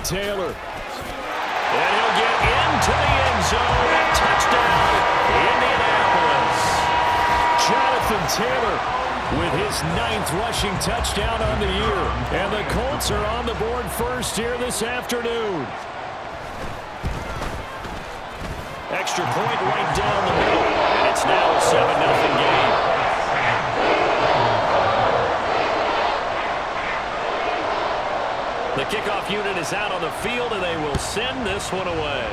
Taylor. And he'll get into the end zone. Touchdown, Indianapolis. Jonathan Taylor with his 9th rushing touchdown on the year. And the Colts are on the board first here this afternoon. Extra point right down the middle. And it's now a 7-0 game. The kickoff unit is out on the field, and they will send this one away.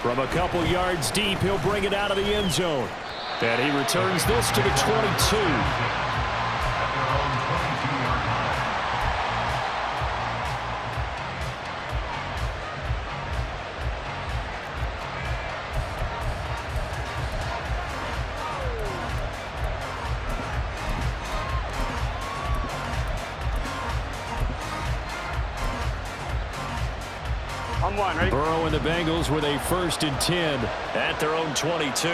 From a couple yards deep, he'll bring it out of the end zone. And he returns this to the 22. Burrow and the Bengals with a 1st and 10 at their own 22.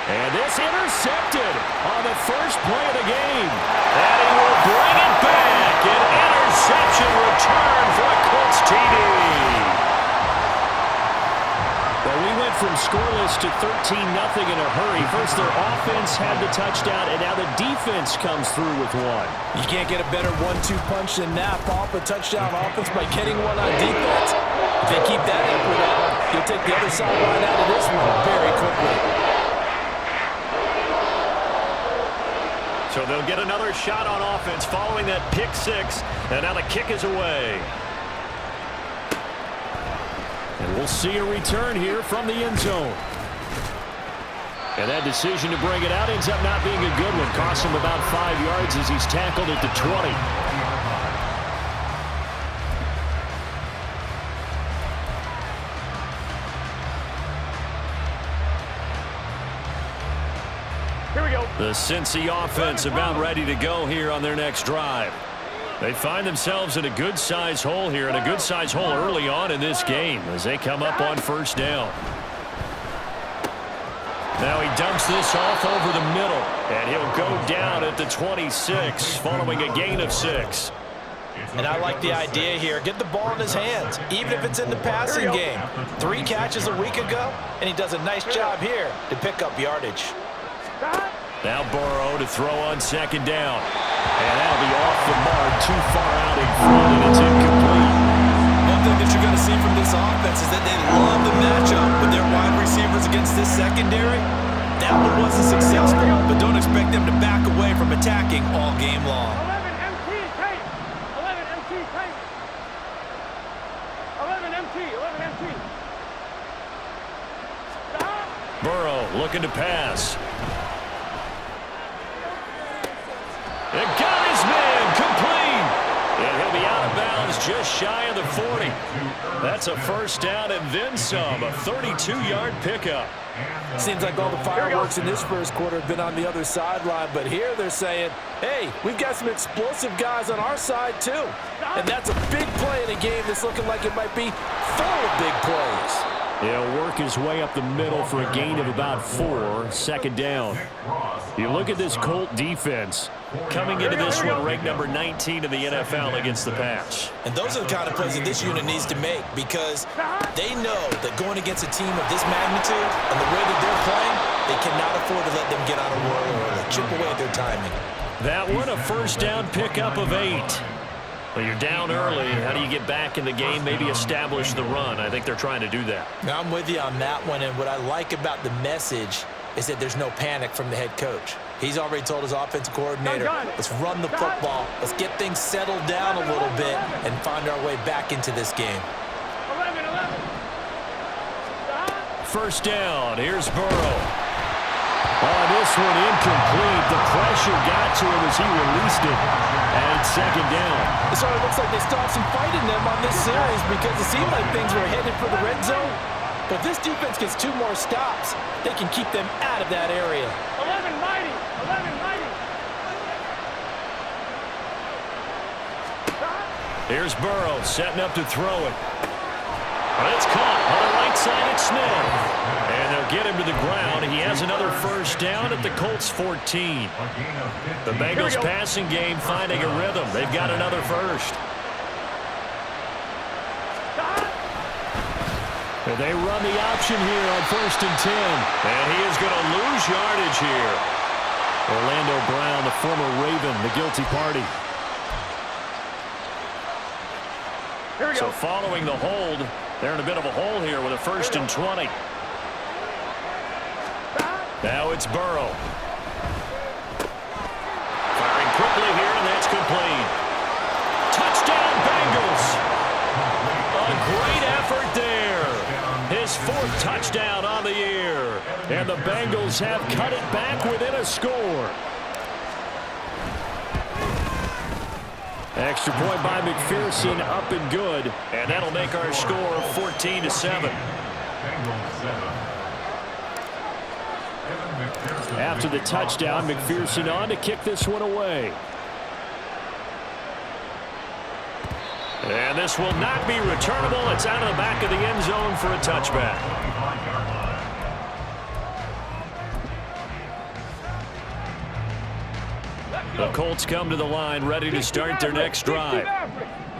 And this intercepted on the first play of the game. And he will bring it back. An interception return for a Colts TD. Well, we went from scoreless to 13-0 in a hurry. First, their offense had the touchdown, and now the defense comes through with one. You can't get a better 1-2 punch than that. Pop a touchdown offense by getting one on defense. If they keep that effort up, you'll take the other sideline out of this one very quickly. So they'll get another shot on offense following that pick 6, and now the kick is away. And we'll see a return here from the end zone. And that decision to bring it out ends up not being a good one. Costs him about 5 yards as he's tackled at the 20. Here we go. The Cincy offense about ready to go here on their next drive. They find themselves in a good-sized hole here, and a good-sized hole early on in this game as they come up on 1st down. Now he dumps this off over the middle, and he'll go down at the 26 following a gain of 6. And I like the idea here. Get the ball in his hands, even if it's in the passing game. 3 catches a week ago, and he does a nice job here to pick up yardage. Now Burrow to throw on 2nd down. And that'll be off the mark, too far out in front, and it's incomplete. One thing that you're going to see from this offense is that they love the matchup with their wide receivers against this secondary. That one wasn't successful, but don't expect them to back away from attacking all game long. 11 MT tape. 11 MT tape. 11 MT. 11 MT. Burrow looking to pass. It got his man complete. And he'll be out of bounds just shy of the 40. That's a 1st down and then some. A 32-yard pickup. Seems like all the fireworks in this first quarter have been on the other sideline, but here they're saying, hey, we've got some explosive guys on our side too. And that's a big play in a game that's looking like it might be full of big plays. He'll work his way up the middle for a gain of about 4. 2nd down. You look at this Colt defense. Coming into this one, ranked number 19 in the NFL against the pass. And those are the kind of plays that this unit needs to make because they know that going against a team of this magnitude and the way that they're playing, they cannot afford to let them get on a roll or chip away at their timing. That one, a 1st down pickup of 8. Well, you're down early. How do you get back in the game, maybe establish the run? I think they're trying to do that. Now, I'm with you on that one, and what I like about the message is that there's no panic from the head coach. He's already told his offensive coordinator, let's run the football, let's get things settled down a little bit and find our way back into this game. 1st down, here's Burrow. Oh, this one incomplete. The pressure got to him as he released it. And it's 2nd down. It sort of looks like they stopped some fight in them on this series because it seemed like things were headed for the red zone. But if this defense gets 2 more stops, they can keep them out of that area. 11 mighty. 11 mighty. Here's Burrow setting up to throw it. But it's caught on the right outside at Smith. And they'll get him to the ground. He has another first down at the Colts 14. The Bengals passing game finding a rhythm. They've got another first. And they run the option here on 1st and 10. And he is going to lose yardage here. Orlando Brown, the former Raven, the guilty party. So following the hold, they're in a bit of a hole here with a 1st and 20. Now it's Burrow. Firing quickly here, and that's complete. Touchdown, Bengals. A great effort there. His 4th touchdown on the year. And the Bengals have cut it back within a score. Extra point by McPherson, up and good. And that'll make our score 14-7. After the touchdown, McPherson on to kick this one away. And this will not be returnable. It's out of the back of the end zone for a touchback. The Colts come to the line, ready to start their next drive.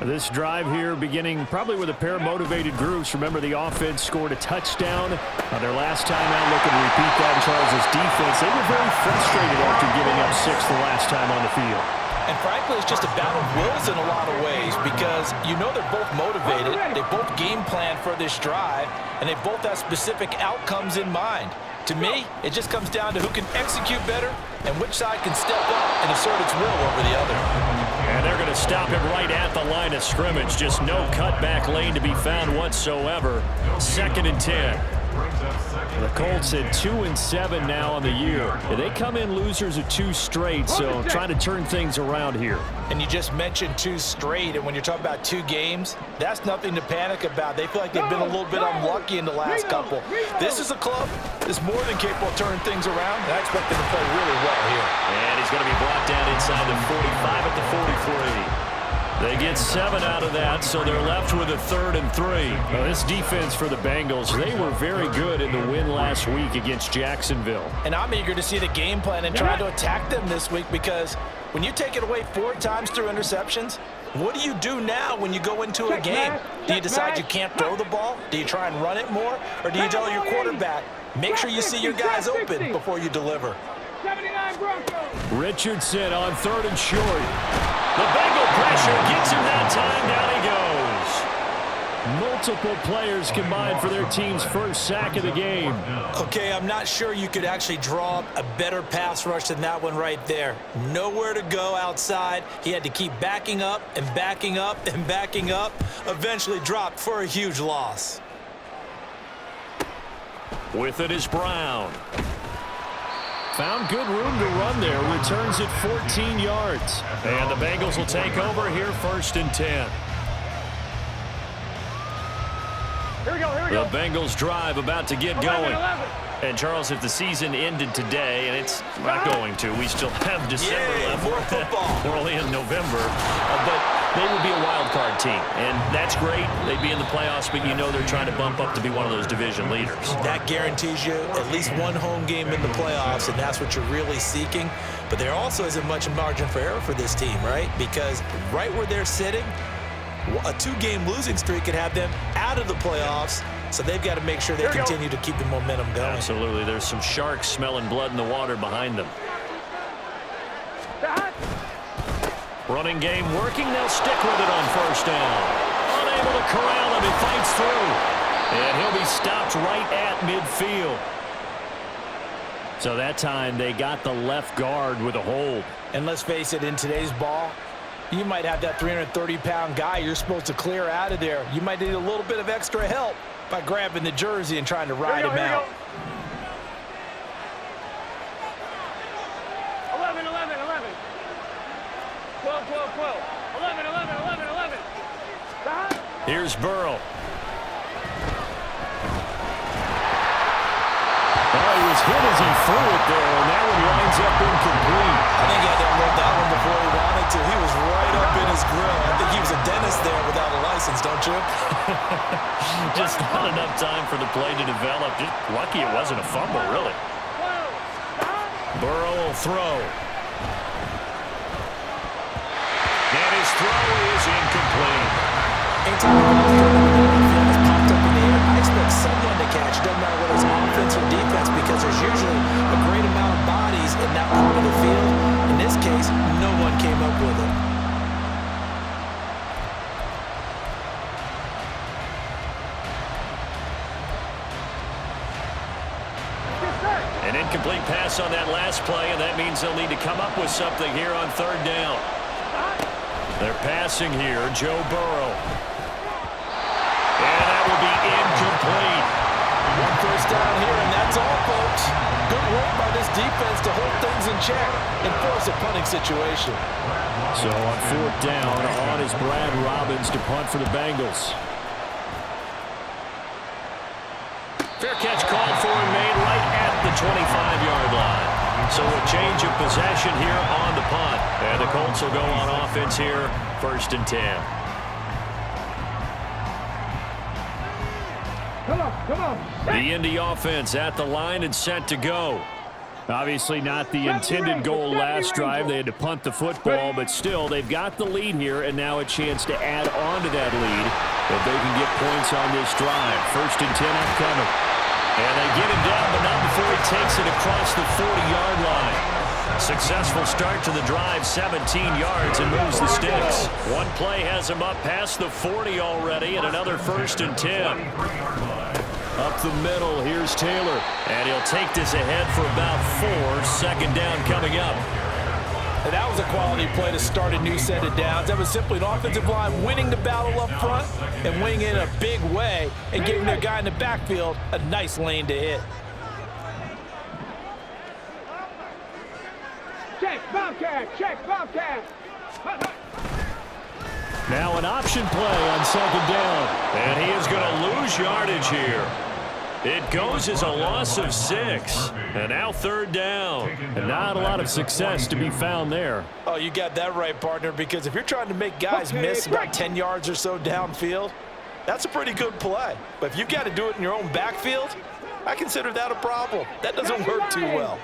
This drive here beginning probably with a pair of motivated groups. Remember, the offense scored a touchdown on their last time out. Looking to repeat that in Charles' defense. They were very frustrated after giving up 6 the last time on the field. And frankly, it's just a battle of wills in a lot of ways because you know they're both motivated. They both game plan for this drive, and they both have specific outcomes in mind. To me, it just comes down to who can execute better and which side can step up and assert its will over the other. And they're going to stop him right at the line of scrimmage. Just no cutback lane to be found whatsoever. 2nd and 10. The Colts at 2-7 now on the year. They come in losers of 2 straight, so trying to turn things around here. And you just mentioned 2 straight, and when you're talking about 2 games, that's nothing to panic about. They feel like they've been a little bit unlucky in the last couple. This is a club that's more than capable of turning things around, and I expect them to play really well here. And he's going to be brought down inside the 45 at the 43. They get 7 out of that, so they're left with a 3rd and 3. Now, this defense for the Bengals, they were very good in the win last week against Jacksonville. And I'm eager to see the game plan and try to attack them this week because when you take it away 4 times through interceptions, what do you do now when you go into a game? Do you decide you can't throw the ball? Do you try and run it more? Or do you tell your quarterback, make sure you see your guys open before you deliver? 79 Broncos. Richardson on 3rd and short. The Bengal pressure gets him that time. Down he goes. Multiple players combined for their team's first sack of the game. Okay, I'm not sure you could actually draw up a better pass rush than that one right there. Nowhere to go outside. He had to keep backing up and backing up and backing up. Eventually dropped for a huge loss. With it is Brown. Found good room to run there. Returns it 14 yards. And the Bengals will take over here 1st and 10. Here we go. The Bengals drive about to get 11, going. 11. And Charles, if the season ended today, and it's not going to, we still have December left. More football. We're only in November. But they would be a wild card team. And that's great. They'd be in the playoffs, but you know they're trying to bump up to be one of those division leaders. That guarantees you at least one home game in the playoffs, and that's what you're really seeking. But there also isn't much margin for error for this team, right? Because right where they're sitting, a 2-game losing streak could have them out of the playoffs, so they've got to make sure they continue to keep the momentum going. Absolutely. There's some sharks smelling blood in the water behind them. Running game working. They'll stick with it on 1st down. Unable to corral him. He fights through. And he'll be stopped right at midfield. So that time they got the left guard with a hold. And let's face it, in today's ball, you might have that 330-pound guy you're supposed to clear out of there. You might need a little bit of extra help by grabbing the jersey and trying to ride him out. 11, 11, 11. 12, 12, 12. 11, 11, 11, 11. Here's Burrow. Oh, he was hit as he threw it there, and that one winds up incomplete. I think he had to unload that one before he wanted to. He was right up in his grill. I think he was a dentist there without a license, don't you? Just not enough time for the play to develop. Just lucky it wasn't a fumble, really. Burrow will throw. And his throw is incomplete. Anytime the ball is popped up in the air, I expect someone to catch. It doesn't matter whether it's offense or defense, because there's usually a great amount of bodies in that part of the field. In this case, no one came up with it. An incomplete pass on that last play, and that means they'll need to come up with something here on third down. They're passing here, Joe Burrow. And that will be incomplete. One first down here, and that's all, folks. Good work by this defense to hold things in check and force a punting situation. So on fourth down, on is Brad Robbins to punt for the Bengals. Fair catch called for and made right at the 25-yard line. So a change of possession here on the punt. And the Colts will go on offense here, 1st and 10. Come on. The Indy offense at the line and set to go. Obviously not the intended goal last drive. They had to punt the football, but still, they've got the lead here, and now a chance to add on to that lead if they can get points on this drive. 1st and 10 upcoming. And they get him down, but not before he takes it across the 40-yard line. Successful start to the drive, 17 yards, and moves the sticks. One play has him up past the 40 already, and another 1st and 10. Up the middle, here's Taylor. And he'll take this ahead for about 4. 2nd down coming up. And that was a quality play to start a new set of downs. That was simply an offensive line winning the battle up front and winning in a big way and giving their guy in the backfield a nice lane to hit. Check, Bobcat. Now an option play on 2nd down. And he is going to lose yardage here. It goes as a loss of 6. And now 3rd down. And not a lot of success to be found there. Oh, you got that right, partner, because if you're trying to make guys miss about 10 yards or so downfield, that's a pretty good play. But if you've got to do it in your own backfield, I consider that a problem. That doesn't work too well.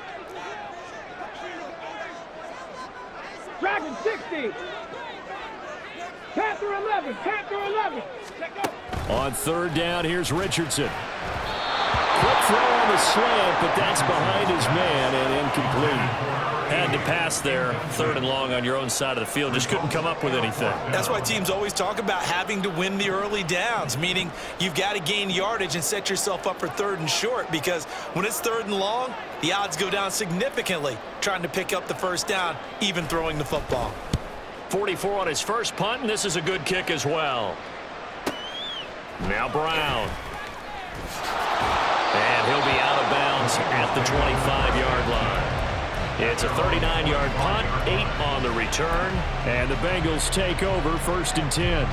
Dragon 60. Panther 11. On 3rd down, here's Richardson. Quick throw on the slant, but that's behind his man and incomplete. Had to pass there, 3rd and long on your own side of the field. Just couldn't come up with anything. That's why teams always talk about having to win the early downs, meaning you've got to gain yardage and set yourself up for 3rd and short, because when it's 3rd and long, the odds go down significantly trying to pick up the 1st down, even throwing the football. 44 on his first punt, and this is a good kick as well. Now Brown. And he'll be out of bounds at the 25-yard line. It's a 39-yard punt, 8 on the return, and the Bengals take over 1st and 10.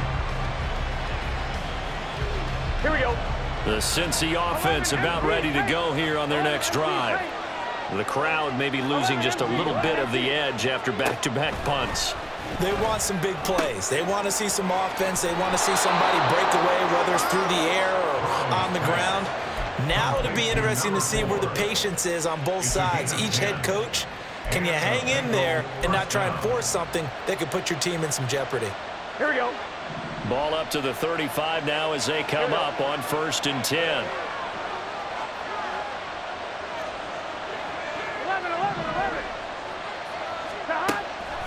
Here we go. The Cincy offense about ready to go here on their next drive. The crowd may be losing just a little bit of the edge after back-to-back punts. They want some big plays. They want to see some offense. They want to see somebody break away, whether it's through the air or on the ground. Now it'll be interesting to see where the patience is on both sides. Each head coach, can you hang in there and not try and force something that could put your team in some jeopardy? Here we go. Ball up to the 35 now as they come up on 1st and 10. 11.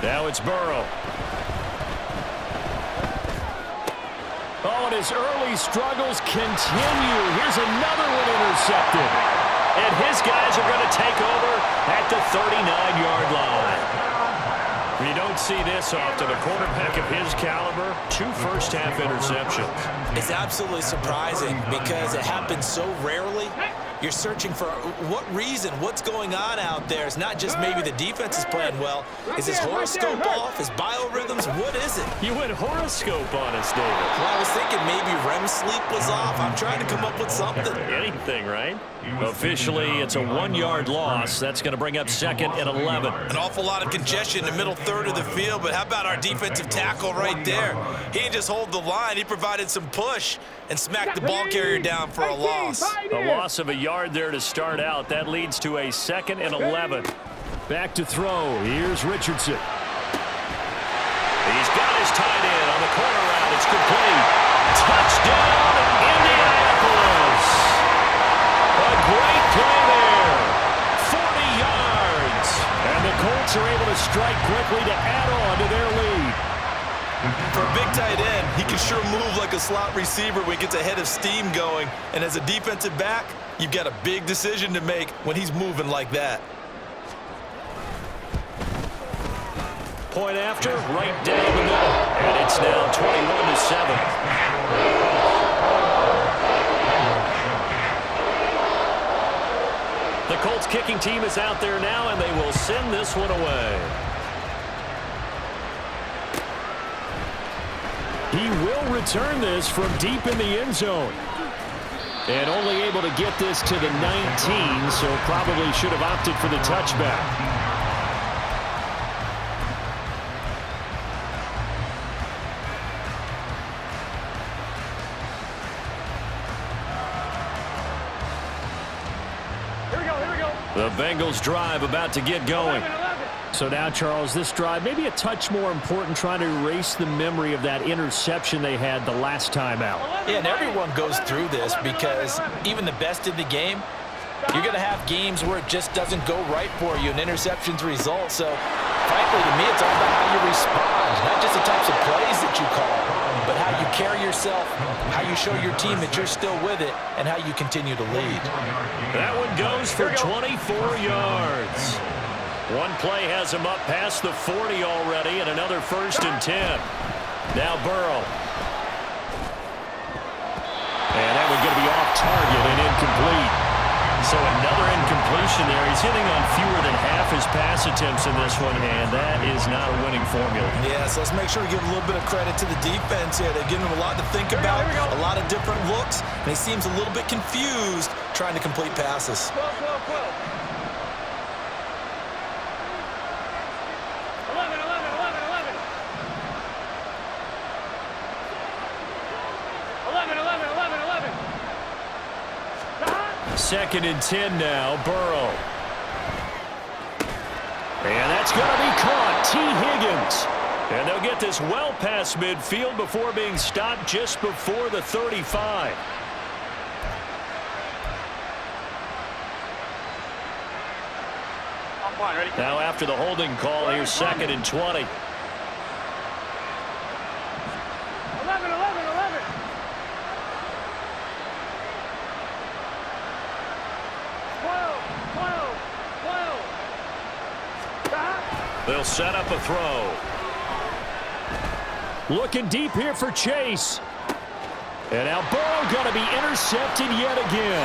Now it's Burrow. Oh, and his early struggles continue. Here's another one intercepted. And his guys are going to take over at the 39-yard line. You don't see this often. A quarterback of his caliber, 2 first-half interceptions. It's absolutely surprising because it happens so rarely. You're searching for what reason, what's going on out there. It's not just maybe the defense is playing well. Is his horoscope off? His biorhythms? What is it? You went horoscope on us, David. Well, I was thinking maybe REM sleep was off. I'm trying to come up with something. Anything, right? Officially, it's a 1-yard loss. That's going to bring up 2nd and 11. An awful lot of congestion in the middle third of the field, but how about our defensive tackle right there? He didn't just hold the line. He provided some push. and smack the ball carrier down for a loss. A loss of a yard there to start out. That leads to a 2nd and 11. Back to throw. Here's Richardson. He's got his tight end on the corner route. It's complete. Touchdown, Indianapolis. A great play there. 40 yards. And the Colts are able to strike quickly to add on to their lead. For a big tight end, he can sure move like a slot receiver when he gets a head of steam going. And as a defensive back, you've got a big decision to make when he's moving like that. Point after, right down the middle. And it's now 21-7. The Colts kicking team is out there now, and they will send this one away. He will return this from deep in the end zone. And only able to get this to the 19, so probably should have opted for the touchback. The Bengals drive about to get going. So now, Charles, this drive maybe a touch more important, trying to erase the memory of that interception they had the last time out. Yeah, and everyone goes through this because even the best in the game, you're going to have games where it just doesn't go right for you, and interceptions result. So, frankly, to me, it's all about how you respond, not just the types of plays that you call, but how you carry yourself, how you show your team that you're still with it, and how you continue to lead. That one goes for 24 yards. One play has him up past the 40 already, and another 1st and 10. Now Burrow. And that one's going to be off target and incomplete. So another incompletion there. He's hitting on fewer than half his pass attempts in this one, and that is not a winning formula. Yeah, so let's make sure we give a little bit of credit to the defense here. They're giving him a lot to think about, a lot of different looks, and he seems a little bit confused trying to complete passes. 2nd and 10 now, Burrow. And that's going to be caught. T. Higgins. And they'll get this well past midfield before being stopped just before the 35. Now after the holding call, here's 2nd and 20. 11. They'll set up a throw. Looking deep here for Chase. And now Burrow going to be intercepted yet again.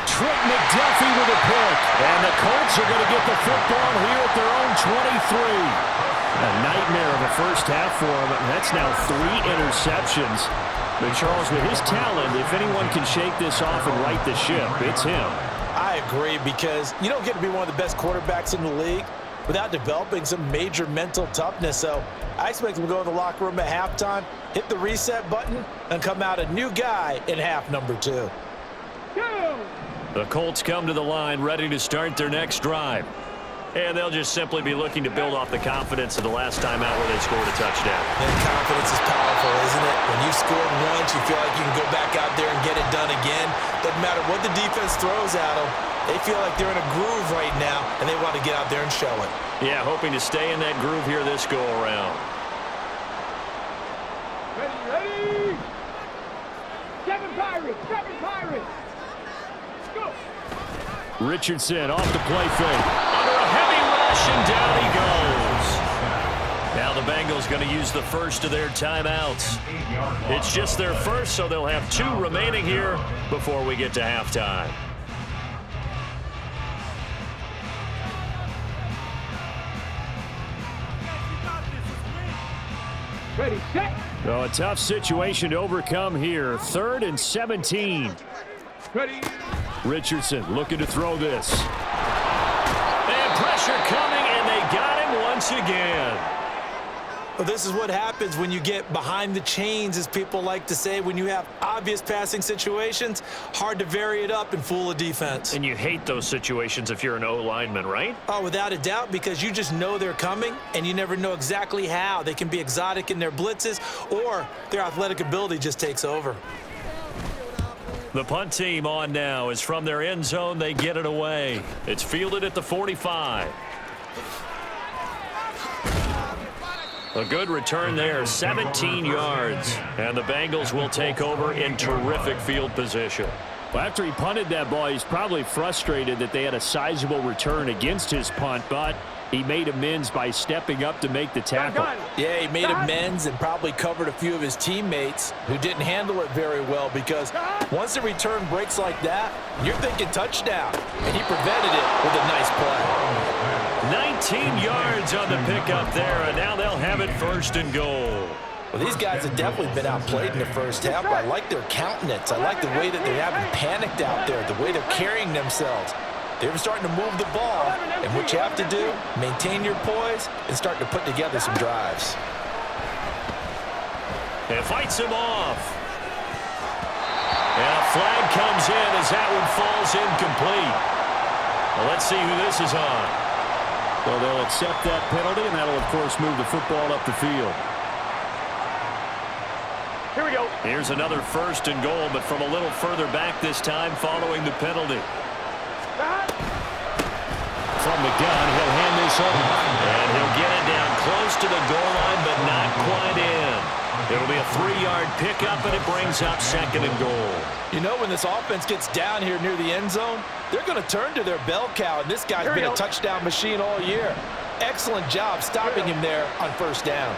Trent McDuffie with a pick. And the Colts are going to get the football here at their own 23. A nightmare of a first half for him. That's now 3 interceptions. But Charles, with his talent, if anyone can shake this off and right the ship, it's him. I agree, because you don't get to be one of the best quarterbacks in the league without developing some major mental toughness. So I expect him to go in the locker room at halftime, hit the reset button, and come out a new guy in half number 2. The Colts come to the line ready to start their next drive. And they'll just simply be looking to build off the confidence of the last time out where they scored a touchdown. And confidence is powerful, isn't it? When you scored once, you feel like you can go back out there and get it done again. Doesn't matter what the defense throws at them. They feel like they're in a groove right now, and they want to get out there and show it. Yeah, hoping to stay in that groove here this go-around. Ready? Seven Pirates. Go. Richardson off the play fake. Under a heavy rush, and down he goes. Now the Bengals going to use the first of their timeouts. It's just their first, so they'll have 2 remaining here before we get to halftime. Ready, set. Oh, a tough situation to overcome here. 3rd and 17. Ready. Richardson looking to throw this. And pressure coming, and they got him once again. Well, this is what happens when you get behind the chains, as people like to say. When you have obvious passing situations, hard to vary it up and fool a defense. And you hate those situations if you're an O-lineman, right? Oh, without a doubt, because you just know they're coming, and you never know exactly how. They can be exotic in their blitzes, or their athletic ability just takes over. The punt team on now is from their end zone. They get it away. It's fielded at the 45. A good return there, 17 yards. And the Bengals will take over in terrific field position. Well, after he punted that ball, he's probably frustrated that they had a sizable return against his punt, but he made amends by stepping up to make the tackle. Yeah, he made amends and probably covered a few of his teammates who didn't handle it very well, because once the return breaks like that, you're thinking touchdown, and he prevented it with a nice play. 19 yards on the pickup there, and now they'll have it first and goal. Well, these guys have definitely been outplayed in the first half. I like their countenance. I like the way that they haven't panicked out there, the way they're carrying themselves. They're starting to move the ball, and what you have to do, maintain your poise and start to put together some drives. And fights him off. And a flag comes in as that one falls incomplete. Well, let's see who this is on. Well, they'll accept that penalty, and that'll, of course, move the football up the field. Here we go. Here's another first and goal, but from a little further back this time following the penalty. From the gun, he'll hand this over. And he'll get it down close to the goal line, but not quite in. It'll be a 3-yard pickup, and it brings up second and goal. You know, when this offense gets down here near the end zone, they're going to turn to their bell cow, and this guy's been a touchdown machine all year. Excellent job stopping him there on first down.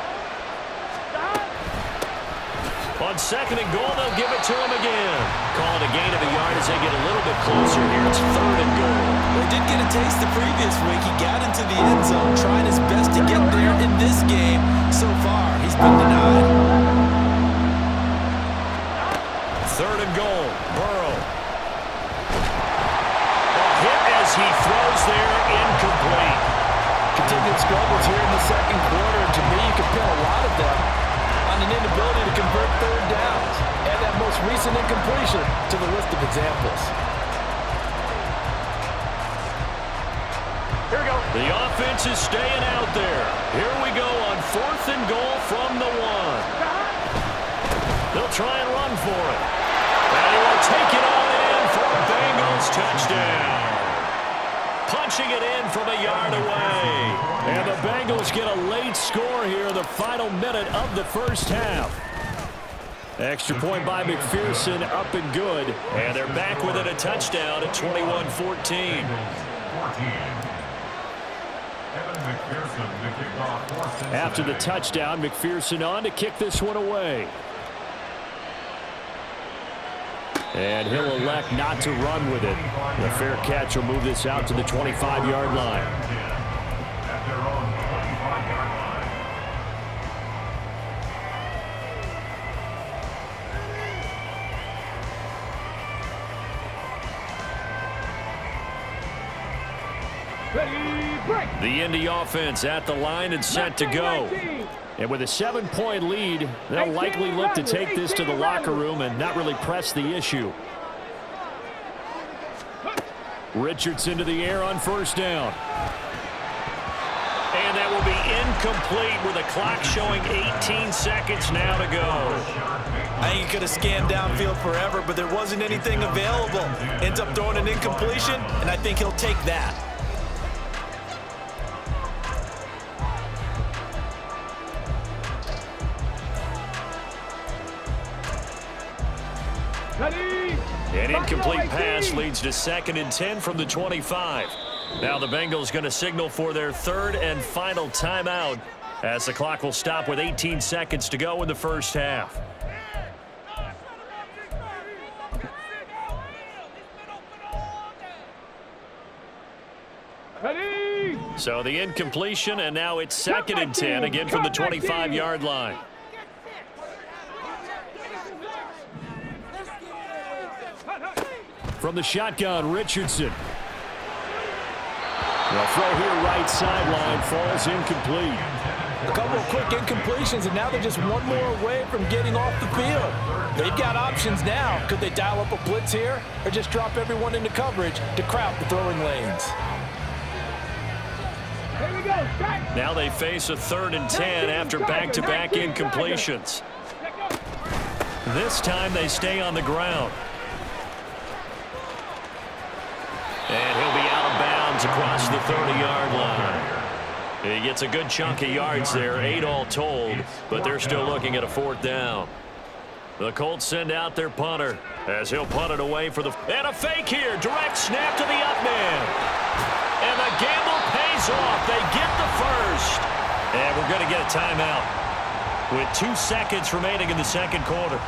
On second and goal, they'll give it to him again. Call it a gain of a yard as they get a little bit closer here. It's third and goal. They did get a taste the previous week. He got into the end zone, trying his best to get there in this game. So far, he's been denied. Third and goal. Burrow. A hit as he throws there, incomplete. Continued struggles here in the second quarter. To me, you can pin a lot of them on an inability to convert third downs. Add that most recent incompletion to the list of examples. Here we go. The offense is staying out there. Here we go on fourth and goal from the 1. They'll try and run for it. And he will take it on in for a Bengals touchdown. Punching it in from a yard away. And the Bengals get a late score here in the final minute of the first half. Extra point by McPherson, up and good. And they're back within a touchdown at 21-14. After the touchdown, McPherson on to kick this one away. And he'll elect not to run with it. The fair catch will move this out to the 25-yard line. The Indy offense at the line and set to go. And with a 7-point lead, they'll likely look to take this to the locker room and not really press the issue. Richardson to the air on first down. And that will be incomplete with the clock showing 18 seconds now to go. I think he could have scanned downfield forever, but there wasn't anything available. Ends up throwing an incompletion, and I think he'll take that. An incomplete pass leads to 2nd and 10 from the 25. Now the Bengals going to signal for their third and final timeout as the clock will stop with 18 seconds to go in the first half. So the incompletion, and now it's 2nd and 10, again from the 25-yard line. From the shotgun, Richardson. The throw here right sideline falls incomplete. A couple of quick incompletions, and now they're just one more away from getting off the field. They've got options now. Could they dial up a blitz here or just drop everyone into coverage to crowd the throwing lanes? Here we go. Now they face a 3rd and 10 after back-to-back incompletions. This time they stay on the ground. And he'll be out of bounds across the 30-yard line. He gets a good chunk of yards there, 8 all told, but they're still looking at a 4th down. The Colts send out their punter as he'll punt it away for the... And a fake here. Direct snap to the up man. And the gamble pays off. They get the first. And we're going to get a timeout with 2 seconds remaining in the second quarter.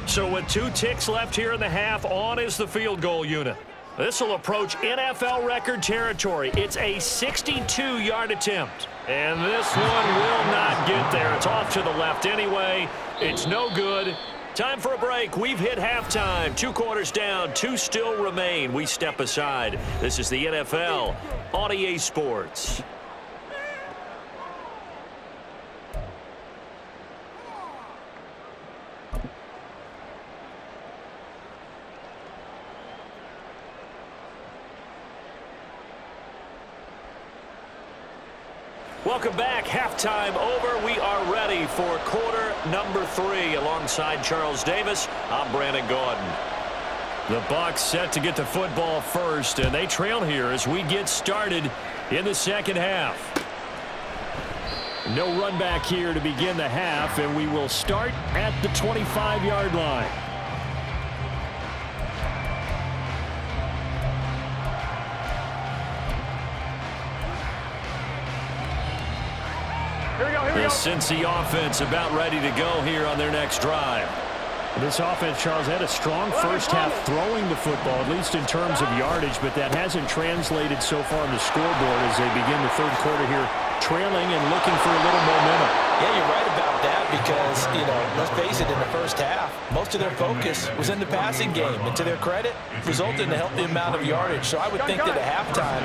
So with 2 ticks left here in the half, on is the field goal unit. This will approach NFL record territory. It's a 62-yard attempt. And this one will not get there. It's off to the left anyway. It's no good. Time for a break. We've hit halftime. 2 quarters down. 2 still remain. We step aside. This is the NFL on EA Sports. Welcome back. Halftime over. We are ready for quarter number 3. Alongside Charles Davis, I'm Brandon Gordon. The Bucs set to get the football first, and they trail here as we get started in the second half. No run back here to begin the half, and we will start at the 25-yard line. The Cincy offense about ready to go here on their next drive. This offense, Charles, had a strong first half throwing the football, at least in terms of yardage, but that hasn't translated so far on the scoreboard as they begin the third quarter here, trailing and looking for a little momentum. Yeah, you're right about that because, let's face it, in the first half, most of their focus was in the passing game. And to their credit, resulted in a healthy amount of yardage. So I would think that at halftime,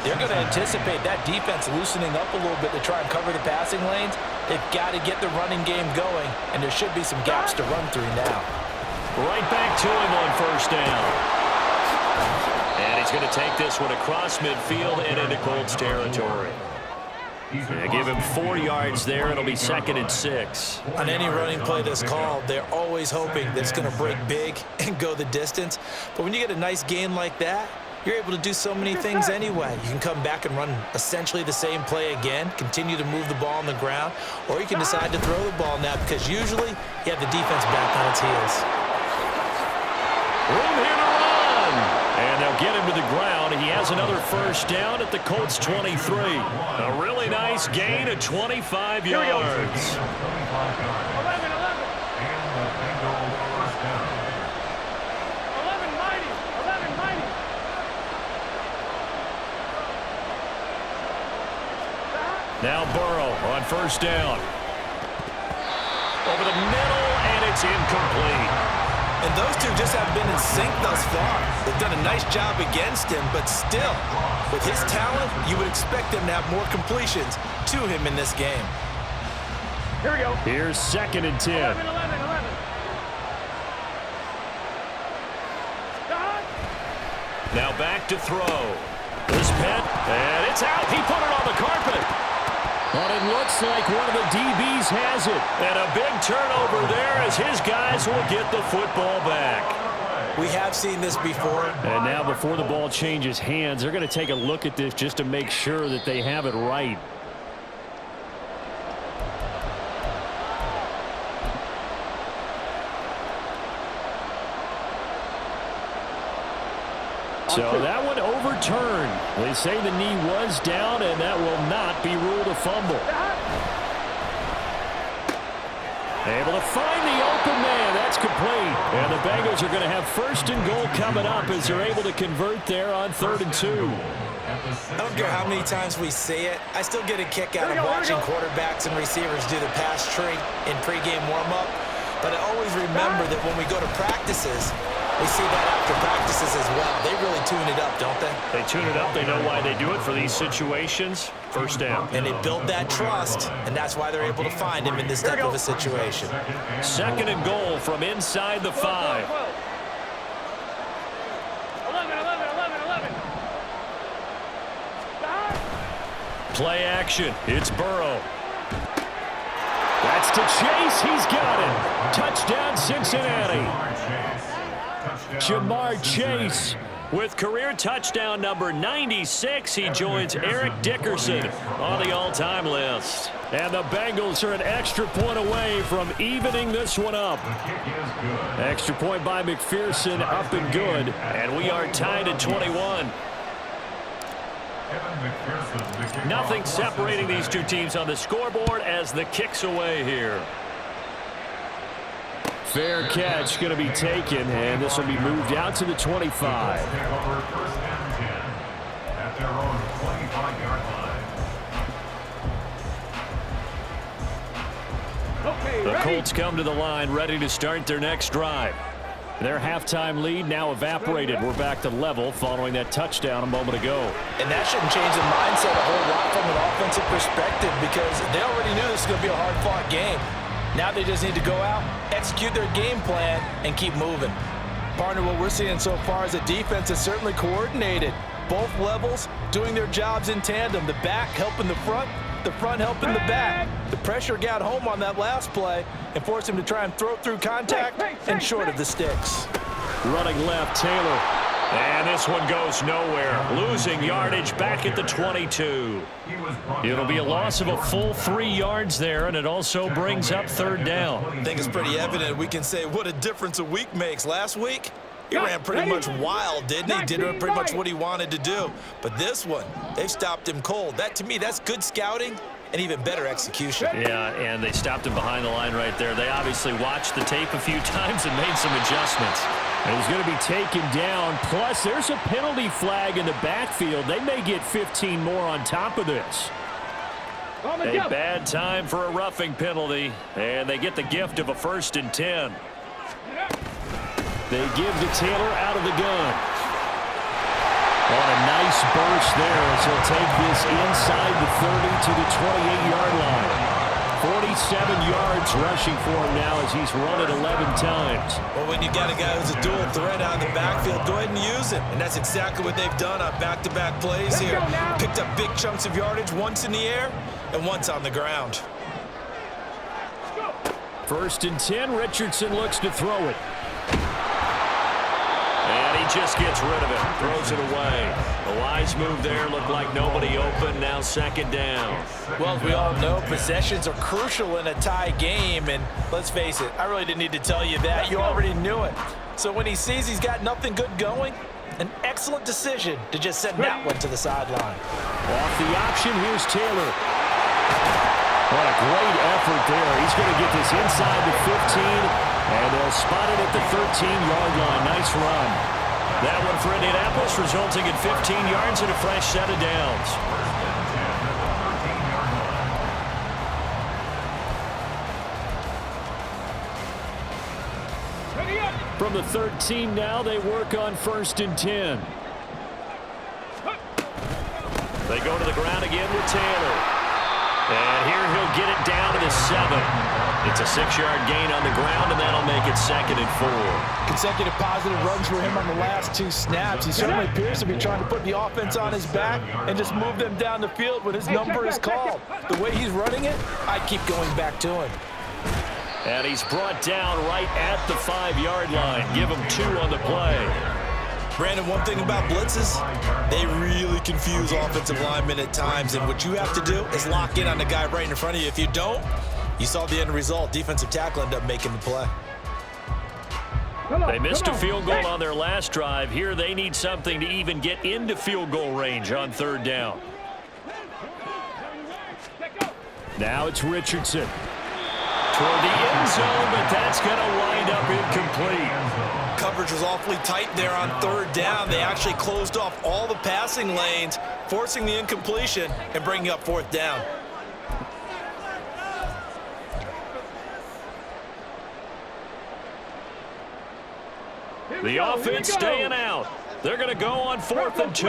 they're going to anticipate that defense loosening up a little bit to try and cover the passing lanes. They've got to get the running game going, and there should be some gaps to run through now. Right back to him on first down. And he's going to take this one across midfield and into Colts territory. They give him 4 yards there. It'll be 2nd and 6. On any running play that's called, they're always hoping that it's going to break big and go the distance. But when you get a nice gain like that, you're able to do so many things anyway. You can come back and run essentially the same play again, continue to move the ball on the ground, or you can decide to throw the ball now because usually you have the defense back on its heels. Room here to run. And they'll get him to the ground. He has another first down at the Colts 23. A really nice gain of 25 yards. 11. Now Burrow on first down. Over the middle, and it's incomplete. And those two just have been in sync thus far. They've done a nice job against him, but still, with his talent, you would expect him to have more completions to him in this game. Here we go. Here's 2nd and 10. 11. Now back to throw. This pet, and it's out. He put it on the carpet. But it looks like one of the DBs has it. And a big turnover there as his guys will get the football back. We have seen this before. And now before the ball changes hands, they're going to take a look at this just to make sure that they have it right. So that one overturned. They say the knee was down, and that will not be ruled a fumble. Able to find the open man. That's complete. And the Bengals are going to have 1st and goal coming up as they're able to convert there on 3rd and 2. I don't care how many times we say it, I still get a kick out of watching quarterbacks and receivers do the pass tree in pregame warm-up. But I always remember that when we go to practices, They see that after practices as well. They really tune it up, don't they? They tune it up. They know why they do it for these situations. First down. And they build that trust, and that's why they're able to find him in this type of a situation. Second and goal from inside the 5. 11, 11, 11, 11. Play action. It's Burrow. That's to Chase. He's got it. Touchdown, Cincinnati. Jamar Chase with career touchdown number 96. He joins Eric Dickerson on the all-time list. And the Bengals are an extra point away from evening this one up. Extra point by McPherson, up and good. And we are tied at 21. Nothing separating these two teams on the scoreboard as the kick's away here. Fair catch going to be taken, and this will be moved out to the 25. The Colts come to the line ready to start their next drive. Their halftime lead now evaporated. We're back to level following that touchdown a moment ago. And that shouldn't change the mindset a whole lot from an offensive perspective because they already knew this was going to be a hard-fought game. Now they just need to go out, execute their game plan, and keep moving. Partner, what we're seeing so far is the defense is certainly coordinated. Both levels doing their jobs in tandem. The back helping the front helping the back. The pressure got home on that last play and forced him to try and throw through contact and short of the sticks. Running left, Taylor. And this one goes nowhere. Losing yardage back at the 22. It'll be a loss of a full 3 yards there, and it also brings up third down. I think it's pretty evident we can say what a difference a week makes. Last week, he ran pretty much wild, didn't he? Did pretty much what he wanted to do. But this one, they've stopped him cold. That, to me, that's good scouting and even better execution. Yeah, and they stopped him behind the line right there. They obviously watched the tape a few times and made some adjustments. And he's going to be taken down. Plus, there's a penalty flag in the backfield. They may get 15 more on top of this. A bad time for a roughing penalty, and they get the gift of a 1st and 10. They give to Taylor out of the gun. On a nice burst there as he'll take this inside the 30 to the 28-yard line. 47 yards rushing for him now as he's run it 11 times. Well, when you got a guy who's a dual threat out of the backfield, go ahead and use him. And that's exactly what they've done on back-to-back plays here. Picked up big chunks of yardage, once in the air and once on the ground. 1st and 10, Richardson looks to throw it. And he just gets rid of it, throws it away. A wise move there, looked like nobody open, now 2nd down. Well, as we all know, possessions are crucial in a tie game, and let's face it, I really didn't need to tell you that. You already knew it. So when he sees he's got nothing good going, an excellent decision to just send that one to the sideline. Off the option, here's Taylor. What a great effort there. He's going to get this inside the 15, and they'll spot it at the 13-yard line. Nice run. That one for Indianapolis, resulting in 15 yards and a fresh set of downs. From the 13 now, they work on 1st and 10. They go to the ground again with Taylor. And here he'll get it down to the 7. It's a 6-yard gain on the ground, and that'll make it 2nd and 4. Consecutive positive runs for him on the last 2 snaps. He certainly appears to be trying to put the offense on his back and just move them down the field when his number is called. The way he's running it, I'd keep going back to him. And he's brought down right at the 5-yard line. Give him 2 on the play. Brandon, one thing about blitzes, they really confuse offensive linemen at times, and what you have to do is lock in on the guy right in front of you. If you don't, you saw the end result. Defensive tackle ended up making the play. They missed a field goal on their last drive. Here they need something to even get into field goal range on 3rd down. Now it's Richardson. Toward the end zone, but that's going to wind up incomplete. Coverage was awfully tight there on 3rd down. They actually closed off all the passing lanes, forcing the incompletion and bringing up 4th down. The offense staying out. They're going to go on 4th and 2.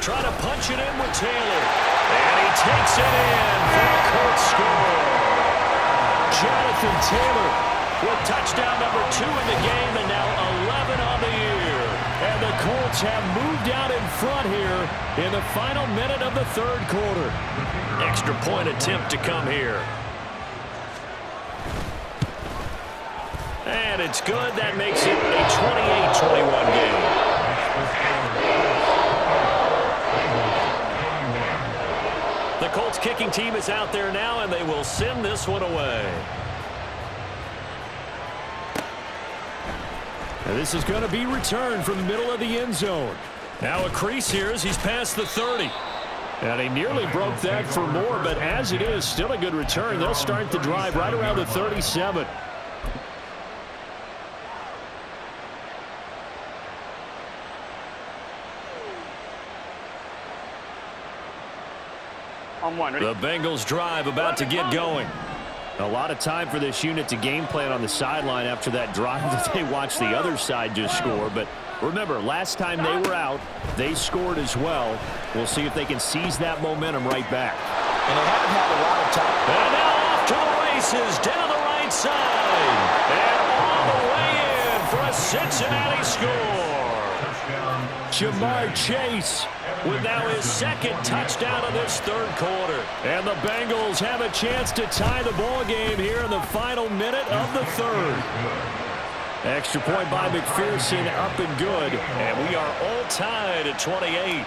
Try to punch it in with Taylor. And he takes it in for a Colts score. Jonathan Taylor with touchdown number 2 in the game and now 11 on the year. And the Colts have moved out in front here in the final minute of the 3rd quarter. Extra point attempt to come here. And it's good. That makes it a 28-21 game. The Colts kicking team is out there now, and they will send this one away. And this is going to be returned from the middle of the end zone. Now a crease here as he's past the 30. And he nearly broke that for more, but as it is, still a good return. They'll start the drive right around the 37. The Bengals drive about to get going. A lot of time for this unit to game plan on the sideline after that drive that they watched the other side just score. But remember, last time they were out, they scored as well. We'll see if they can seize that momentum right back. And they haven't had a lot of time. And now off to the races, down the right side. And all the way in for a Cincinnati score. Jamar Chase with now his 2nd touchdown of this 3rd quarter. And the Bengals have a chance to tie the ball game here in the final minute of the 3rd. Extra point by McPherson, up and good. And we are all tied at 28.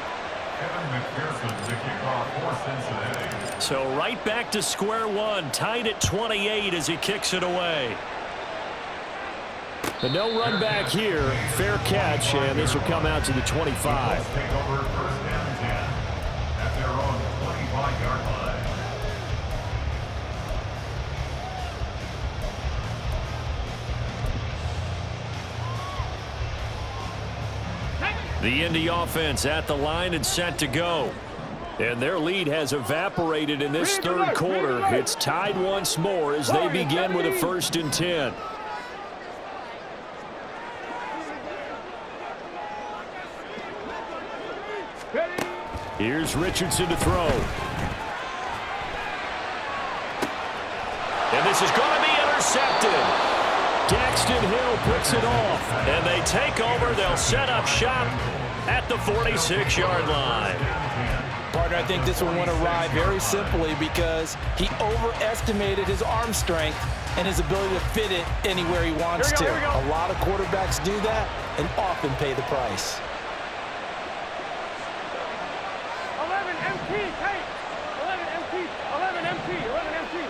So right back to square one, tied at 28 as he kicks it away. The no run back here, fair catch, and this will come out to the 25. The Indy offense at the line and set to go. And their lead has evaporated in this 3rd quarter. It's tied once more as they begin with a 1st and 10. Here's Richardson to throw. And this is going to be intercepted. Daxton Hill picks it off. And they take over. They'll set up shop at the 46-yard line. Partner, I think this will want to ride very simply because he overestimated his arm strength and his ability to fit it anywhere he wants to. A lot of quarterbacks do that and often pay the price. 11 MT, take. 11 MT, 11 MT, 11 MT.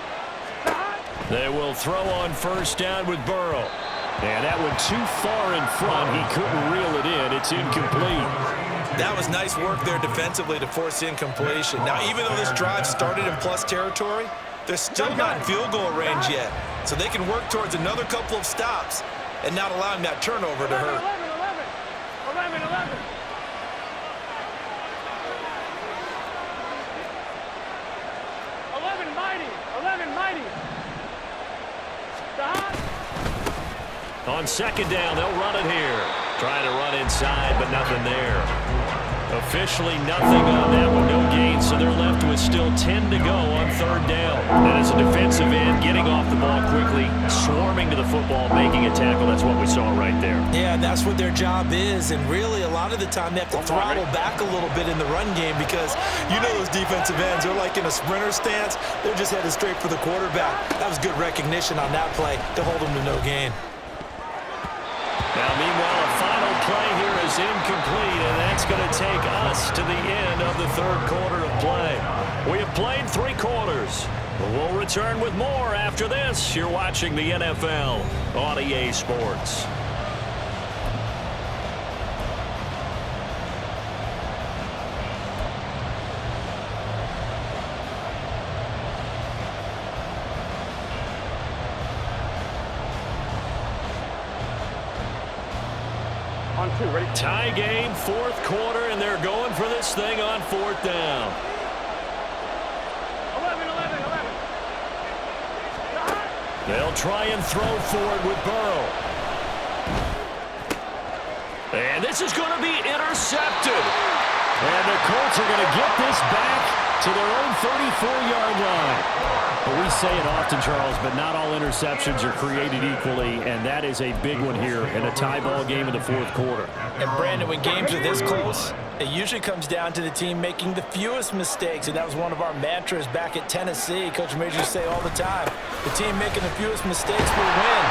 They will throw on 1st down with Burrow. And that one too far in front. He couldn't reel it in. It's incomplete. That was nice work there defensively to force incompletion. Now, even though this drive started in plus territory, they're still not in field goal range yet. So they can work towards another couple of stops and not allowing that turnover to hurt. 11, 11. 11 mighty, 11 mighty. On 2nd down, they'll run it here. Trying to run inside, but nothing there. Officially nothing on that one, no gain, so they're left with still 10 to go on 3rd down. And as a defensive end, getting off the ball quickly, swarming to the football, making a tackle, that's what we saw right there. Yeah, that's what their job is, and really a lot of the time they have to throttle back a little bit in the run game because you know those defensive ends, they're like in a sprinter stance, they're just headed straight for the quarterback. That was good recognition on that play to hold them to no gain. Now, meanwhile, a final play here is incomplete, and that's going to take us to the end of the 3rd quarter of play. We have played 3 quarters. We'll return with more after this. You're watching the NFL on EA Sports. Ready? Tie game, 4th quarter, and they're going for this thing on 4th down. 11, 11, 11. They'll try and throw for it with Burrow. And this is going to be intercepted. And the Colts are going to get this back to their own 34-yard line. Well, we say it often, Charles, but not all interceptions are created equally, and that is a big one here in a tie ball game in the fourth quarter. And, Brandon, when games are this close, it usually comes down to the team making the fewest mistakes, and that was one of our mantras back at Tennessee. Coach Major used to say all the time, the team making the fewest mistakes will win.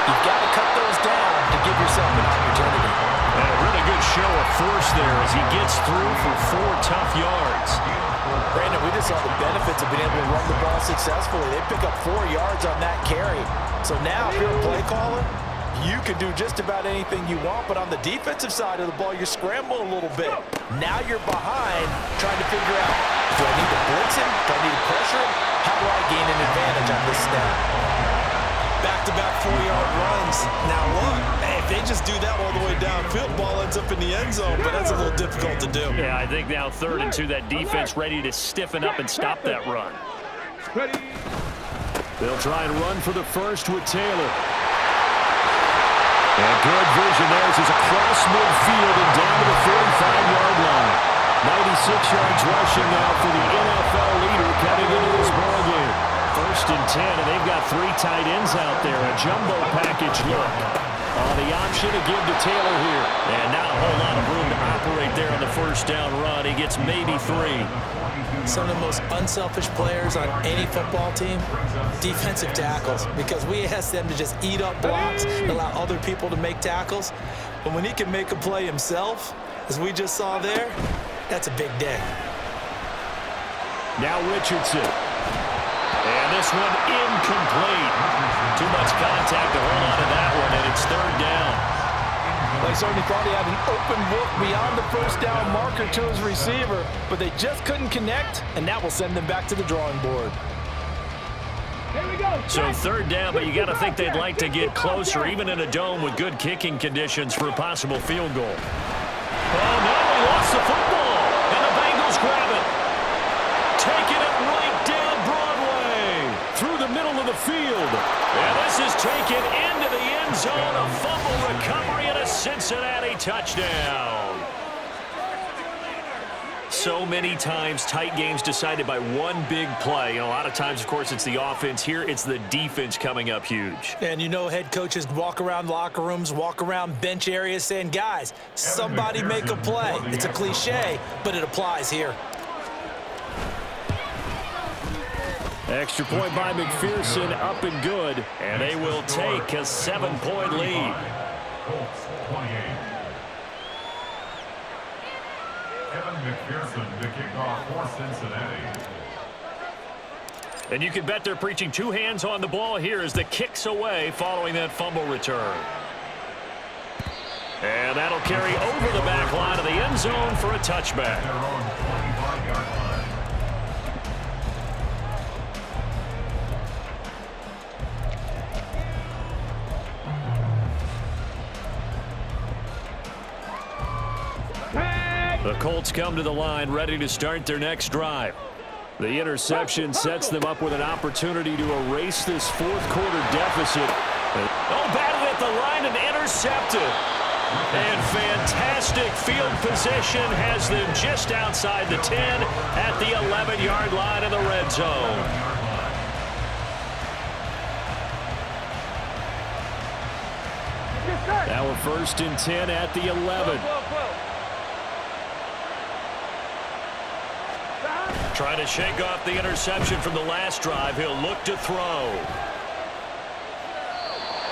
You've got to cut those down to give yourself an opportunity. And a really good show of force there as he gets through for 4 tough yards. Brandon, we just saw the benefits of being able to run the ball successfully. They pick up 4 yards on that carry. So now, if you're a play caller, you can do just about anything you want, but on the defensive side of the ball, you scramble a little bit. Now you're behind trying to figure out, do I need to blitz him? Do I need to pressure him? How do I gain an advantage on this snap? Back-to-back 4-yard runs. Now look, if they just do that all the way downfield, ball ends up in the end zone, but that's a little difficult to do. Yeah, I think now 3rd and 2, that defense ready to stiffen up and stop that run. Ready. They'll try and run for the first with Taylor. And good vision there as he's across midfield and down to the 45-yard line. 96 yards rushing now for the NFL leader coming into this ballgame. 1st and 10, and they've got 3 tight ends out there. A jumbo package look. The option to give to Taylor here. And not a whole lot of room to operate there on the 1st down run. He gets maybe 3. Some of the most unselfish players on any football team, defensive tackles, because we ask them to just eat up blocks and allow other people to make tackles. But when he can make a play himself, as we just saw there, that's a big day. Now Richardson. And this one incomplete. Too much contact to hold on to that one, and it's 3rd down. They certainly thought he had an open look beyond the 1st down marker to his receiver, but they just couldn't connect, and that will send them back to the drawing board. Here we go. So 3rd down, but you got to think they'd like to get closer, even in a dome with good kicking conditions for a possible field goal. Oh, no, he lost the football, and the Bengals grab it. Taking it right down Broadway, through the middle of the field. And this is taken into the end zone, a fumble recovery and a Cincinnati touchdown. So many times, tight games decided by one big play. And a lot of times, of course, it's the offense. Here, it's the defense coming up huge. And you know head coaches walk around locker rooms, walk around bench areas saying, guys, somebody make a play. It's a cliche, but it applies here. Extra point by McPherson, up and good. And they will take a 7-point lead. McPherson to kick off for Cincinnati. And you can bet they're preaching 2 hands on the ball here as the kick's away following that fumble return. And that'll carry over the back line of the end zone for a touchback. The Colts come to the line ready to start their next drive. The interception sets them up with an opportunity to erase this 4th quarter deficit. Oh, batted at the line and intercepted. And fantastic field position has them just outside the 10 at the 11-yard line of the red zone. Now a 1st and 10 at the 11. Trying to shake off the interception from the last drive. He'll look to throw.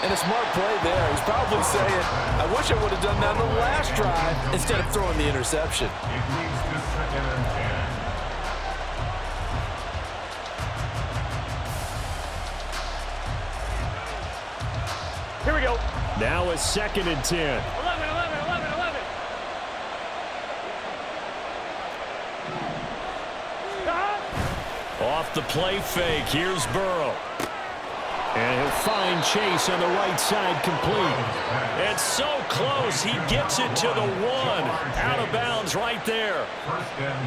And a smart play there. He's probably saying, I wish I would have done that on the last drive instead of throwing the interception. Here we go. Now a 2nd and 10. 11. Off the play fake, here's Burrow. And he'll find Chase on the right side complete. It's so close, he gets it to the 1. Out of bounds right there.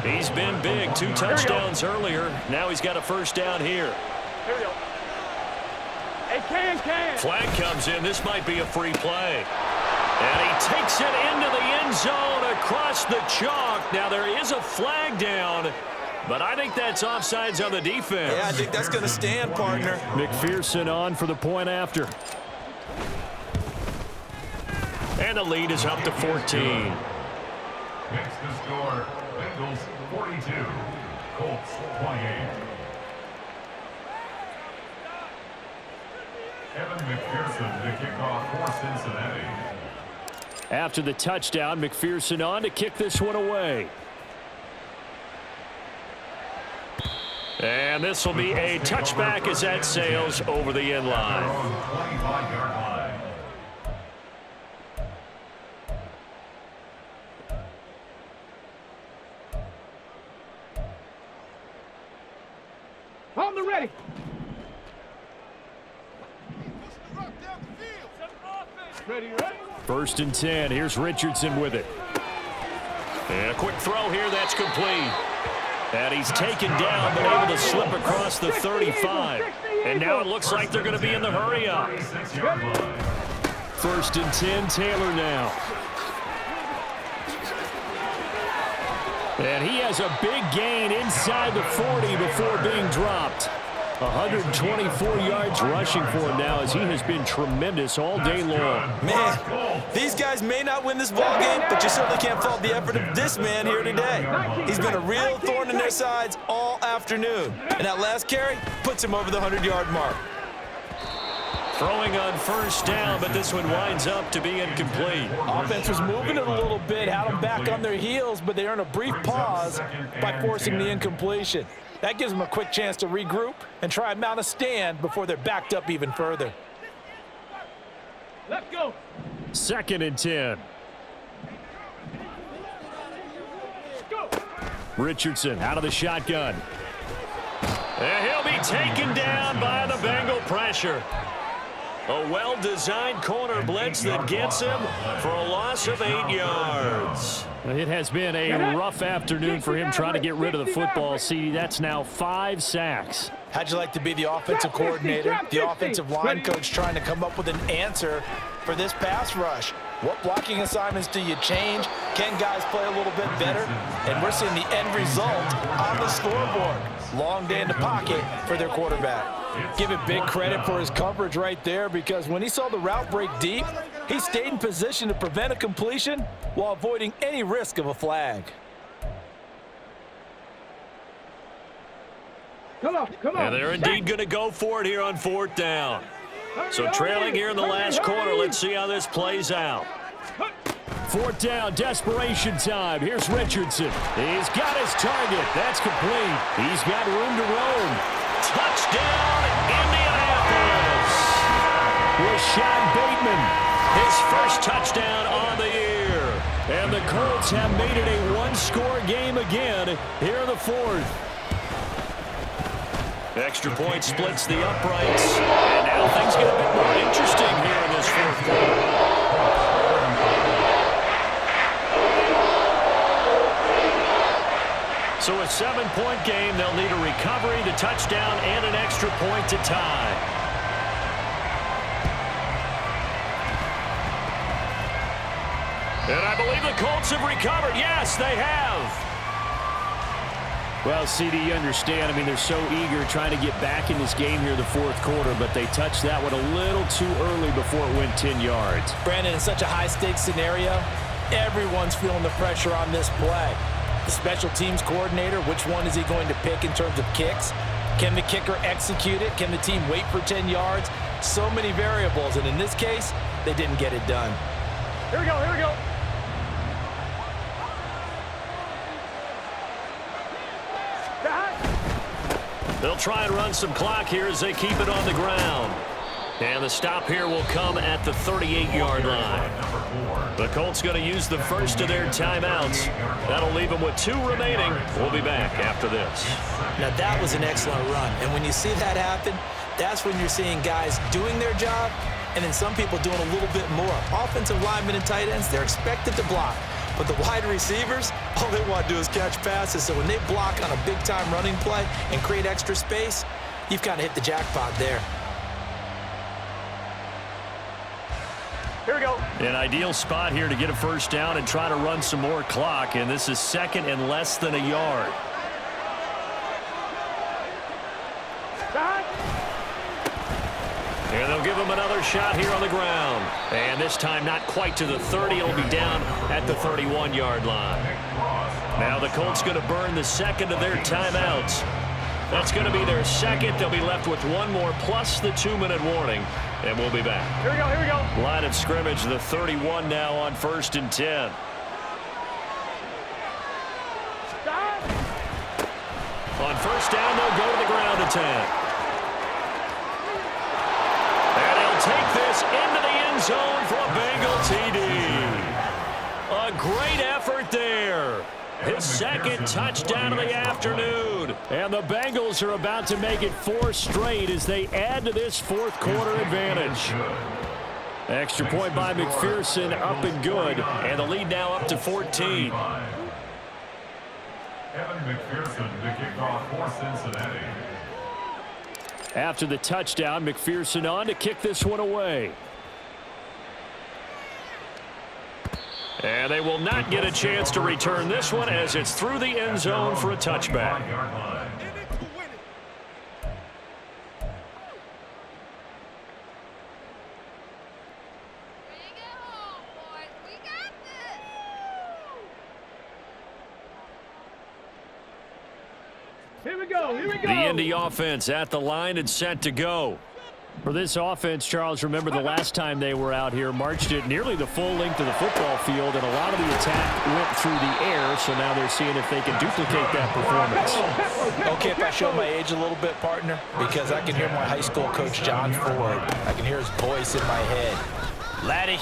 He's been big, 2 touchdowns earlier. Now he's got a 1st down here. Here we go. Hey, can. Flag comes in. This might be a free play. And he takes it into the end zone across the chalk. Now, there is a flag down, but I think that's offsides on the defense. Yeah, I think that's going to stand, partner. McPherson on for the point after. And the lead is up to 14. Makes the score Bengals 42, Colts 28. Evan McPherson to kick off for Cincinnati. After the touchdown, McPherson on to kick this one away. And this will be a touchback as that sails over the end line. 25-yard line. On the ready. Ready. 1st and 10. Here's Richardson with it. And a quick throw here. That's complete. And he's taken down, but able to slip across the 35. And now it looks like they're going to be in the hurry-up. 1st and 10. Taylor now. And he has a big gain inside the 40 before being dropped. 124 yards rushing for him now as he has been tremendous all day long. Man, these guys may not win this ball game, but you certainly can't fault the effort of this man here today. He's been a real thorn in their sides all afternoon. And that last carry puts him over the 100-yard mark. Throwing on 1st down, but this one winds up to be incomplete. Offense was moving it a little bit, had them back on their heels, but they earned a brief pause by forcing the incompletion. That gives them a quick chance to regroup and try and mount a stand before they're backed up even further. Let's go. 2nd and 10. Go. Richardson out of the shotgun. And he'll be taken down by the Bengal pressure. A well-designed corner blitz that gets him for a loss of 8 yards. It has been a rough afternoon for him trying to get rid of the football, CD. That's now 5 sacks. How'd you like to be the offensive coordinator, the offensive line coach trying to come up with an answer for this pass rush? What blocking assignments do you change? Can guys play a little bit better? And we're seeing the end result on the scoreboard. Long day in the pocket for their quarterback. Give it big credit for his coverage right there, because when he saw the route break deep, he stayed in position to prevent a completion while avoiding any risk of a flag. Come on. And they're indeed going to go for it here on 4th down. So trailing here in the last quarter. Let's see how this plays out. 4th down, desperation time. Here's Richardson. He's got his target. That's complete. He's got room to roam. Touchdown, Indianapolis. Rashad Bateman. His first touchdown on the year. And the Colts have made it a one-score game again here in the 4th. Extra point splits the uprights. And now things get a bit more interesting here in this 4th quarter. So a 7-point game, they'll need a recovery, the touchdown, and an extra point to tie. And I believe the Colts have recovered. Yes, they have. Well, CD, you understand. I mean, they're so eager trying to get back in this game here in the 4th quarter, but they touched that one a little too early before it went 10 yards. Brandon, in such a high-stakes scenario, everyone's feeling the pressure on this play. The special teams coordinator, which one is he going to pick in terms of kicks? Can the kicker execute it? Can the team wait for 10 yards? So many variables, and in this case, they didn't get it done. Here we go. They'll try and run some clock here as they keep it on the ground. And the stop here will come at the 38-yard line. The Colts going to use the first of their timeouts. That'll leave them with 2 remaining. We'll be back after this. Now, that was an excellent run. And when you see that happen, that's when you're seeing guys doing their job and then some people doing a little bit more. Offensive linemen and tight ends, they're expected to block. But the wide receivers, all they want to do is catch passes. So when they block on a big-time running play and create extra space, you've kind of hit the jackpot there. Here we go. An ideal spot here to get a first down and try to run some more clock, and this is second and less than a yard. And they'll give him another shot here on the ground. And this time not quite to the 30. It'll be down at the 31-yard line. Now the Colts going to burn the second of their timeouts. That's going to be their second. They'll be left with one more plus the 2-minute warning. And we'll be back. Here we go, here we go. Line of scrimmage, the 31 now on 1st and 10. Stop. On 1st down, they'll go to the ground attack. And he'll take this into the end zone for a Bengal TD. A great effort there. His second touchdown of the afternoon. And the Bengals are about to make it 4 straight as they add to this fourth quarter advantage. Extra point by McPherson, up and good. And the lead now up to 14. Evan McPherson, the kickoff for Cincinnati. After the touchdown, McPherson on to kick this one away. And they will not get a chance to return this one as it's through the end zone for a touchback. Here we go, here we go. The Indy offense at the line and set to go. For this offense, Charles, remember the last time they were out here, marched it nearly the full length of the football field, and a lot of the attack went through the air, so now they're seeing if they can duplicate that performance. Okay, if I show my age a little bit, partner, because I can hear my high school coach, John Ford. I can hear his voice in my head. Laddie,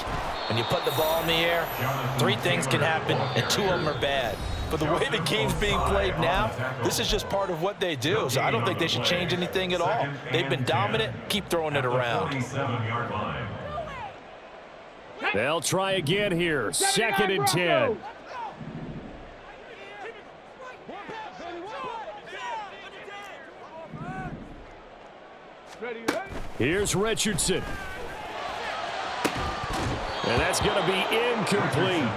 when you put the ball in the air, 3 things can happen, and 2 of them are bad. But the way the game's being played now, this is just part of what they do. So I don't think they should change anything at all. They've been dominant. Keep throwing it around. They'll try again here. 2nd and 10. Here's Richardson. And that's going to be incomplete.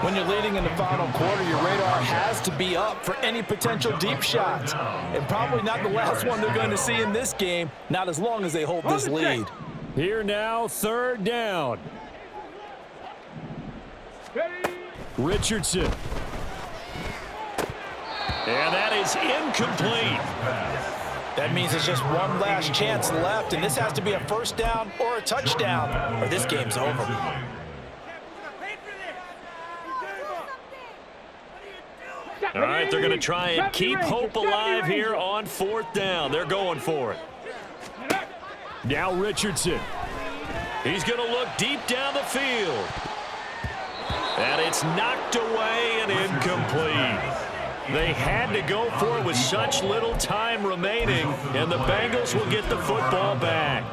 When you're leading in the final quarter, your radar has to be up for any potential deep shots. And probably not the last one they're going to see in this game, not as long as they hold this lead. Here now, 3rd down. Richardson. And that is incomplete. That means there's just one last chance left, and this has to be a first down or a touchdown, or this game's over. All right, they're going to try and keep hope alive here on 4th down. They're going for it. Now Richardson. He's going to look deep down the field. And it's knocked away and incomplete. They had to go for it with such little time remaining, and the Bengals will get the football back.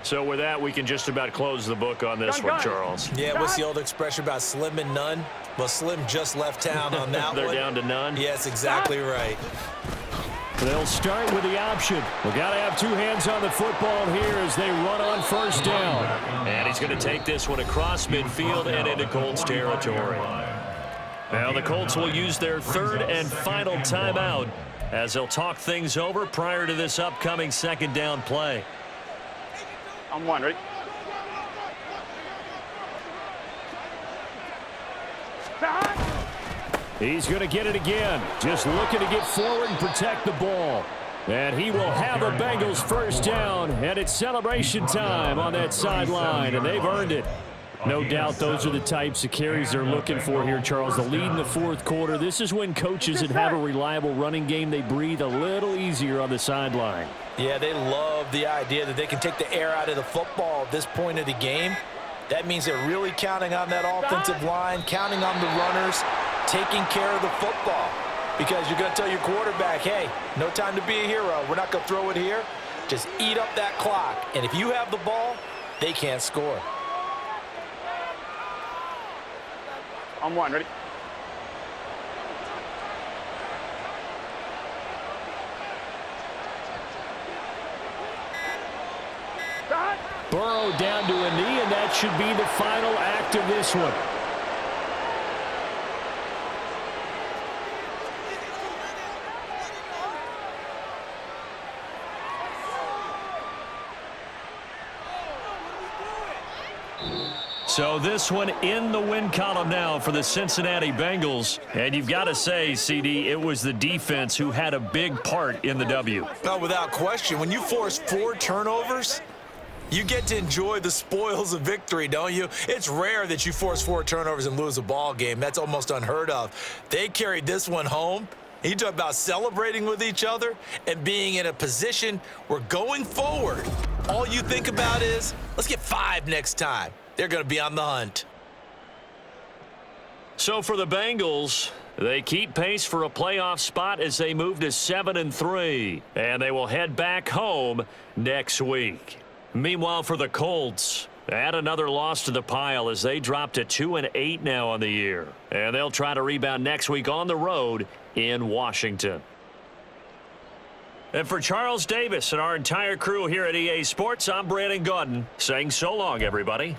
So with that, we can just about close the book on this one, Charles. Yeah, what's the old expression about slim and none? Well, Slim just left town on that They're one. down to none? Yes, exactly right. They'll start with the option. We've got to have 2 hands on the football here as they run on 1st down. And he's going to take this one across midfield and into Colts territory. Now the Colts will use their 3rd and final timeout as they'll talk things over prior to this upcoming 2nd down play. I'm wondering. He's going to get it again. Just looking to get forward and protect the ball. And he will have the Bengals 1st down, and it's celebration time on that sideline, and they've earned it. No doubt those are the types of carries they're looking for here, Charles. The lead in the 4th quarter. This is when coaches that have a reliable running game, they breathe a little easier on the sideline. Yeah, they love the idea that they can take the air out of the football at this point of the game. That means they're really counting on that offensive line, counting on the runners, taking care of the football. Because you're going to tell your quarterback, hey, no time to be a hero. We're not going to throw it here. Just eat up that clock. And if you have the ball, they can't score. I'm one. Ready? Burrow down to a knee, and that should be the final act of this one. So this one in the win column now for the Cincinnati Bengals. And you've got to say, CD, it was the defense who had a big part in the W. No, without question. When you force 4 turnovers, you get to enjoy the spoils of victory, don't you? It's rare that you force 4 turnovers and lose a ball game. That's almost unheard of. They carried this one home. You talk about celebrating with each other and being in a position where going forward, all you think about is, let's get 5 next time. They're going to be on the hunt. So for the Bengals, they keep pace for a playoff spot as they move to 7-3, and they will head back home next week. Meanwhile, for the Colts, add another loss to the pile as they drop to 2-8 now on the year, and they'll try to rebound next week on the road in Washington. And for Charles Davis and our entire crew here at EA Sports, I'm Brandon Gaudin saying so long, everybody.